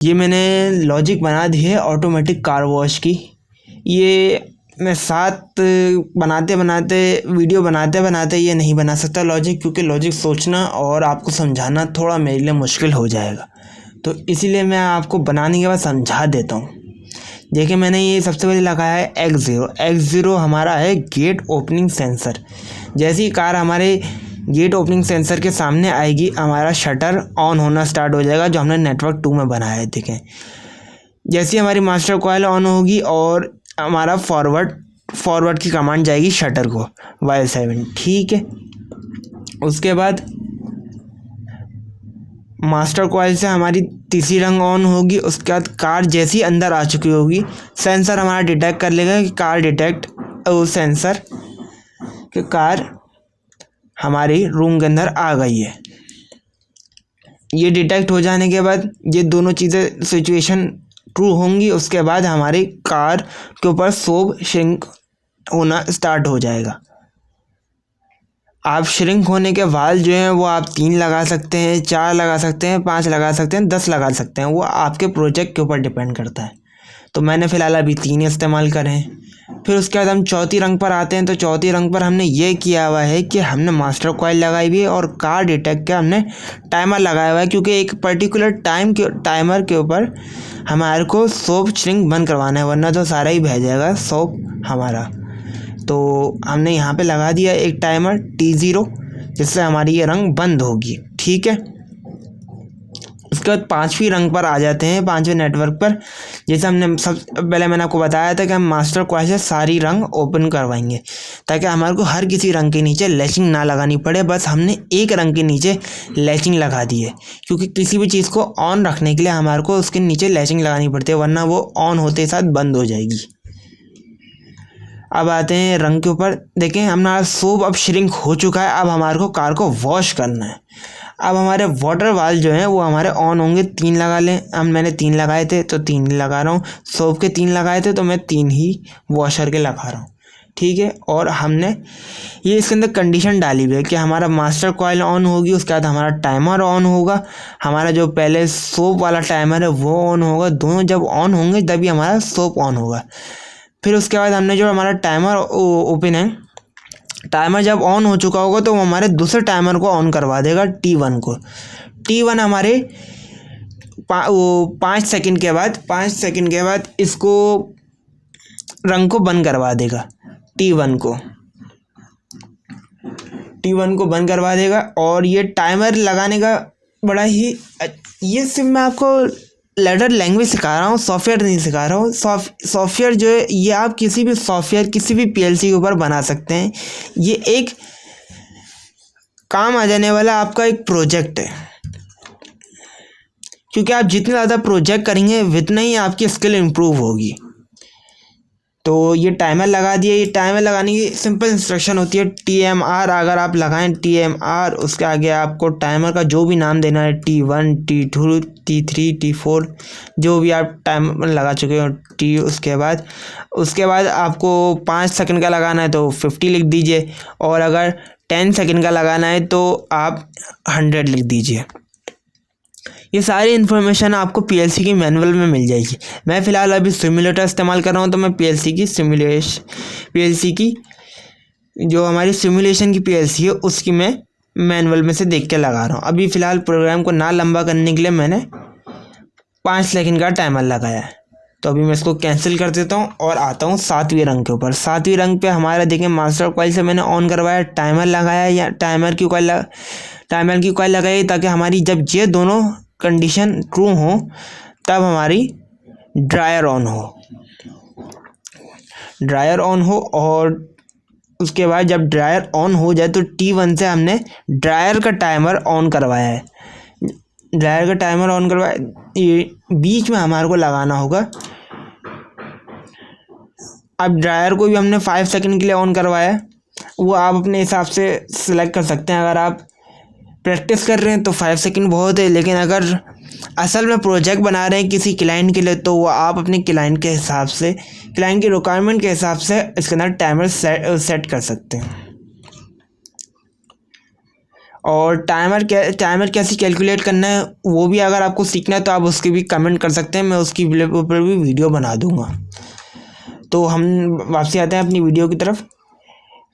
ये मैंने लॉजिक बना दी है ऑटोमेटिक कार वॉश की। ये मैं साथ बनाते बनाते वीडियो बनाते बनाते ये नहीं बना सकता लॉजिक, क्योंकि लॉजिक सोचना और आपको समझाना थोड़ा मेरे लिए मुश्किल हो जाएगा। तो इसीलिए मैं आपको बनाने के बाद समझा देता हूँ। देखिए मैंने ये सबसे पहले लगाया है X0 हमारा है गेट ओपनिंग सेंसर। जैसे ही कार हमारे गेट ओपनिंग सेंसर के सामने आएगी हमारा शटर ऑन होना स्टार्ट हो जाएगा, जो हमने नेटवर्क 2 में बनाया है। देखें जैसे ही हमारी मास्टर कॉइल ऑन होगी और हमारा फॉरवर्ड की कमांड जाएगी शटर को Y7, ठीक है। उसके बाद मास्टर कॉइल से हमारी तीसरी रंग ऑन होगी। उसके बाद कार जैसी ही अंदर आ चुकी होगी, सेंसर हमारा डिटेक्ट कर लेगा कि सेंसर कि कार हमारी रूम के अंदर आ गई है। ये डिटेक्ट हो जाने के बाद ये दोनों चीज़ें सिचुएशन ट्रू होंगी। उसके बाद हमारी कार के ऊपर सोप श्रिंक होना स्टार्ट हो जाएगा। आप श्रिंक होने के वाल जो हैं वो आप 3 लगा सकते हैं, 4 लगा सकते हैं, 5 लगा सकते हैं, 10 लगा सकते हैं, वो आपके प्रोजेक्ट के ऊपर डिपेंड करता है। तो मैंने फ़िलहाल अभी 3 इस्तेमाल करे हैं। फिर उसके बाद हम चौथी रंग पर आते हैं। तो चौथी रंग पर हमने ये किया हुआ है कि हमने मास्टर कॉइल लगाई हुई है और कार डिटेक्ट का हमने टाइमर लगाया हुआ है, क्योंकि एक पर्टिकुलर टाइमर के ऊपर हमारे को सोप श्रिंक बंद करवाना है, वरना तो सारा ही बह जाएगा सोप हमारा। तो हमने यहाँ पे लगा दिया एक टाइमर T0, जिससे हमारी ये रंग बंद होगी, ठीक है। उसके बाद 5वीं रंग पर आ जाते हैं, 5वें नेटवर्क पर। जैसे हमने सब पहले मैंने आपको बताया था कि हम मास्टर कॉइल से सारी रंग ओपन करवाएंगे, ताकि हमारे को हर किसी रंग के नीचे लैचिंग ना लगानी पड़े। बस हमने एक रंग के नीचे लैचिंग लगा दी है, क्योंकि किसी भी चीज़ को ऑन रखने के लिए हमारे को उसके नीचे लैचिंग लगानी पड़ती है, वरना वो ऑन होते साथ बंद हो जाएगी। अब आते हैं रंग के ऊपर। देखें हमारा सोप अब श्रिंक हो चुका है। अब हमारे को कार को वॉश करना है। अब हमारे वाटर वाल जो हैं वो हमारे ऑन होंगे। 3 लगा लें। मैंने 3 लगाए थे तो 3 लगा रहा हूँ। सोप के 3 लगाए थे तो मैं 3 ही वॉशर के लगा रहा हूँ, ठीक है। और हमने ये इसके अंदर कंडीशन डाली हुई है कि हमारा मास्टर कॉइल ऑन होगी, उसके बाद हमारा टाइमर ऑन होगा, हमारा जो पहले सोप वाला टाइमर है वो ऑन होगा। दोनों जब ऑन होंगे तभी हमारा सोप ऑन होगा। फिर उसके बाद हमने जो हमारा टाइमर ओपन है, टाइमर जब ऑन हो चुका होगा तो वो हमारे दूसरे टाइमर को ऑन करवा देगा T1 को। T1 हमारे 5 सेकंड के बाद इसको रंग को बंद करवा देगा। T1 को बंद करवा देगा। और ये टाइमर लगाने का बड़ा ही, ये सिर्फ मैं आपको लेटर लैंग्वेज सिखा रहा हूँ, सॉफ्टवेयर नहीं सिखा रहा हूँ। सॉफ्टवेयर जो है ये आप किसी भी सॉफ्टवेयर किसी भी PLC के ऊपर बना सकते हैं। ये एक काम आ जाने वाला आपका एक प्रोजेक्ट है, क्योंकि आप जितने ज़्यादा प्रोजेक्ट करेंगे उतना ही आपकी स्किल इम्प्रूव होगी। तो ये टाइमर लगा दिए। ये टाइमर लगाने की सिंपल इंस्ट्रक्शन होती है TMR। अगर आप लगाएं TMR, उसके आगे आपको टाइमर का जो भी नाम देना है, T1, T2, T3, T4, जो भी आप टाइमर लगा चुके हो T। उसके बाद आपको 5 सेकंड का लगाना है तो 50 लिख दीजिए, और अगर 10 सेकंड का लगाना है तो आप 100 लिख दीजिए। ये सारी इन्फॉर्मेशन आपको PLC की मैनुअल में मिल जाएगी। मैं फ़िलहाल अभी सिमुलेटर इस्तेमाल कर रहा हूँ, तो मैं PLC की जो हमारी सिमुलेशन की PLC है उसकी मैं मैनुअल में से देख के लगा रहा हूँ। अभी फ़िलहाल प्रोग्राम को ना लंबा करने के लिए मैंने 5 सेकंड का टाइमर लगाया है। तो अभी मैं इसको कैंसिल कर देता हूँ और आता हूँ 7वीं रंग के ऊपर। 7वीं रंग पे हमारा देखें मास्टर कॉइल से मैंने ऑन करवाया, टाइमर लगाया, या टाइमर की कॉइल लगाई, ताकि हमारी जब ये दोनों कंडीशन ट्रू हो तब हमारी ड्रायर ऑन हो। और उसके बाद जब ड्रायर ऑन हो जाए तो T1 से हमने ड्रायर का टाइमर ऑन करवाया है। ये बीच में हमारे को लगाना होगा। अब ड्रायर को भी हमने 5 सेकंड के लिए ऑन करवाया है, वो आप अपने हिसाब से सिलेक्ट कर सकते हैं। अगर आप प्रैक्टिस कर रहे हैं तो 5 सेकंड बहुत है, लेकिन अगर असल में प्रोजेक्ट बना रहे हैं किसी क्लाइंट के लिए तो वो आप अपने क्लाइंट की रिक्वायरमेंट के हिसाब से इसके अंदर टाइमर सेट कर सकते हैं। और टाइमर कैसे कैलकुलेट करना है वो भी अगर आपको सीखना है तो आप उसकी भी कमेंट कर सकते हैं, मैं उसकी ऊपर भी वीडियो बना दूंगा। तो हम वापसी आते हैं अपनी वीडियो की तरफ।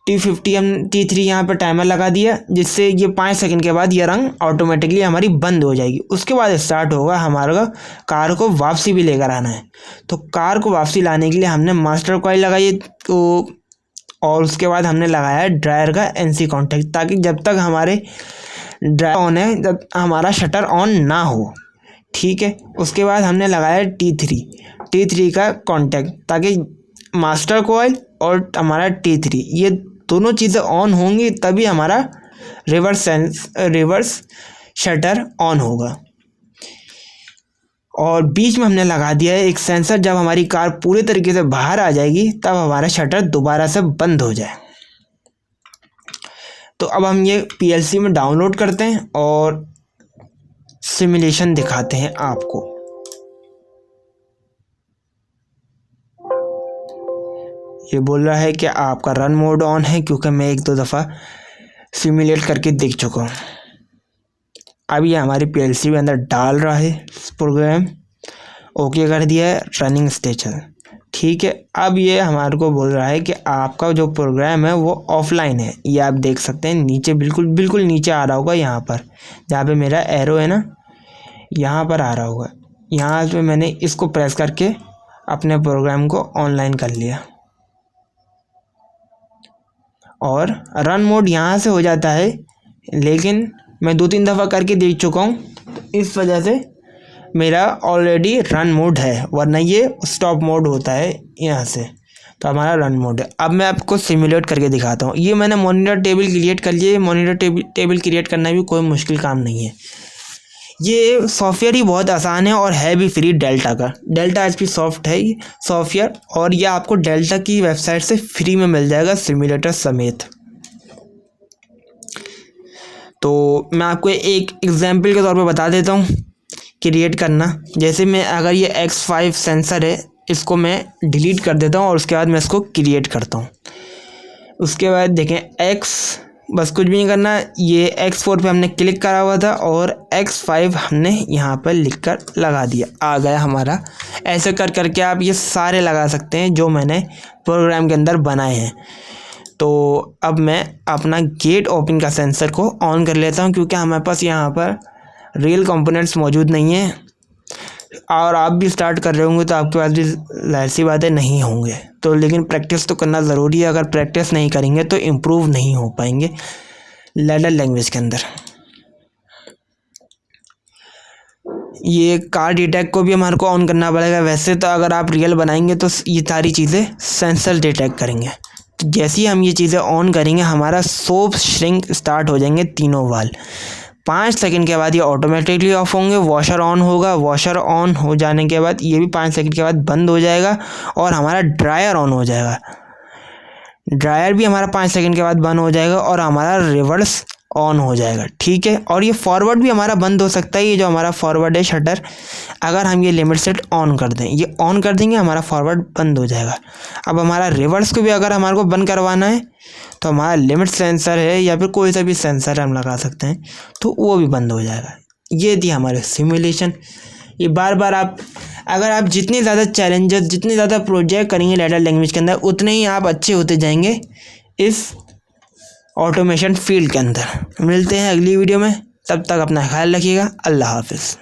T50 हम T3 यहाँ पर टाइमर लगा दिया, जिससे ये 5 सेकंड के बाद ये रंग ऑटोमेटिकली हमारी बंद हो जाएगी। उसके बाद स्टार्ट होगा हमारा कार को वापसी भी लेकर आना है। तो कार को वापसी लाने के लिए हमने मास्टर कॉइल लगाई तो, और उसके बाद हमने लगाया ड्रायर का NC कॉन्टैक्ट, ताकि जब तक हमारे ड्रायर ऑन है जब हमारा शटर ऑन ना हो। ठीक है, उसके बाद हमने लगाया T3 का कॉन्टैक्ट, ताकि मास्टर कॉइल और हमारा T3 ये दोनों चीज़ें ऑन होंगी तभी हमारा रिवर्स शटर ऑन होगा। और बीच में हमने लगा दिया है एक सेंसर, जब हमारी कार पूरे तरीके से बाहर आ जाएगी तब हमारा शटर दोबारा से बंद हो जाए। तो अब हम ये PLC में डाउनलोड करते हैं और सिमुलेशन दिखाते हैं आपको। ये बोल रहा है कि आपका रन मोड ऑन है, क्योंकि मैं 1-2 दफ़ा सिमुलेट करके देख चुका हूँ। अब ये हमारी PLC के अंदर डाल रहा है प्रोग्राम। ओके कर दिया है, रनिंग स्टेशन। ठीक है, अब ये हमारे को बोल रहा है कि आपका जो प्रोग्राम है वो ऑफलाइन है। ये आप देख सकते हैं नीचे बिल्कुल नीचे आ रहा होगा, यहाँ पर जहाँ पे मेरा एरो है ना, यहाँ पर आ रहा होगा। यहाँ पे मैंने इसको प्रेस करके अपने प्रोग्राम को ऑनलाइन कर लिया और रन मोड यहाँ से हो जाता है, लेकिन मैं 2-3 दफ़ा करके देख चुका हूँ, तो इस वजह से मेरा ऑलरेडी रन मोड है, वरना ये स्टॉप मोड होता है यहाँ से। तो हमारा रन मोड है। अब मैं आपको सिमुलेट करके दिखाता हूँ। ये मैंने मॉनिटर टेबल क्रिएट कर लिए। मॉनिटर टेबल क्रिएट करना भी कोई मुश्किल काम नहीं है। ये सॉफ्टवेयर ही बहुत आसान है और है भी फ्री, डेल्टा का। डेल्टा HP सॉफ्ट है ये सॉफ्टवेयर, और ये आपको डेल्टा की वेबसाइट से फ्री में मिल जाएगा सिमुलेटर समेत। तो मैं आपको एक एग्जांपल के तौर पे बता देता हूँ क्रिएट करना। जैसे मैं अगर ये X5 सेंसर है, इसको मैं डिलीट कर देता हूँ और उसके बाद मैं इसको क्रिएट करता हूँ। उसके बाद देखें X, बस कुछ भी नहीं करना, ये X4 पे हमने क्लिक करा हुआ था और X5 हमने यहाँ पर लिख कर लगा दिया, आ गया हमारा। ऐसे कर करके आप ये सारे लगा सकते हैं जो मैंने प्रोग्राम के अंदर बनाए हैं। तो अब मैं अपना गेट ओपन का सेंसर को ऑन कर लेता हूँ, क्योंकि हमारे पास यहाँ पर रियल कंपोनेंट्स मौजूद नहीं हैं, और आप भी स्टार्ट कर रहे होंगे तो आपके पास भी जाहिर सी बातें नहीं होंगे। तो लेकिन प्रैक्टिस तो करना ज़रूरी है। अगर प्रैक्टिस नहीं करेंगे तो इम्प्रूव नहीं हो पाएंगे लैडर लैंग्वेज के अंदर। ये कार डिटेक्ट को भी हमारे को ऑन करना पड़ेगा। वैसे तो अगर आप रियल बनाएंगे तो ये सारी चीज़ें सेंसर डिटेक्ट करेंगे। तो जैसे ही हम ये चीज़ें ऑन करेंगे हमारा सोप श्रिंक स्टार्ट हो जाएंगे तीनों वाल। 5 सेकंड के बाद ये ऑटोमेटिकली ऑफ होंगे। वॉशर ऑन होगा, वॉशर ऑन हो जाने के बाद ये भी 5 सेकंड के बाद बंद हो जाएगा और हमारा ड्रायर ऑन हो जाएगा। ड्रायर भी हमारा 5 सेकंड के बाद बंद हो जाएगा और हमारा रिवर्स ऑन हो जाएगा। ठीक है, और ये फॉरवर्ड भी हमारा बंद हो सकता है। ये जो हमारा फॉरवर्ड है शटर, अगर हम ये लिमिट सेट ऑन कर दें, ये ऑन कर देंगे, हमारा फॉरवर्ड बंद हो जाएगा। अब हमारा रिवर्स को भी अगर हमारे को बंद करवाना है तो हमारा लिमिट सेंसर है या फिर कोई सा भी सेंसर हम लगा सकते हैं, तो वो भी बंद हो जाएगा। ये थी हमारे सिमुलेशन। ये बार बार अगर आप जितने ज़्यादा चैलेंजेस, जितने ज़्यादा प्रोजेक्ट करेंगे लैडर लैंग्वेज के अंदर, उतने ही आप अच्छे होते जाएंगे इस ऑटोमेशन फील्ड के अंदर। मिलते हैं अगली वीडियो में, तब तक अपना ख्याल रखिएगा। अल्लाह हाफिज़।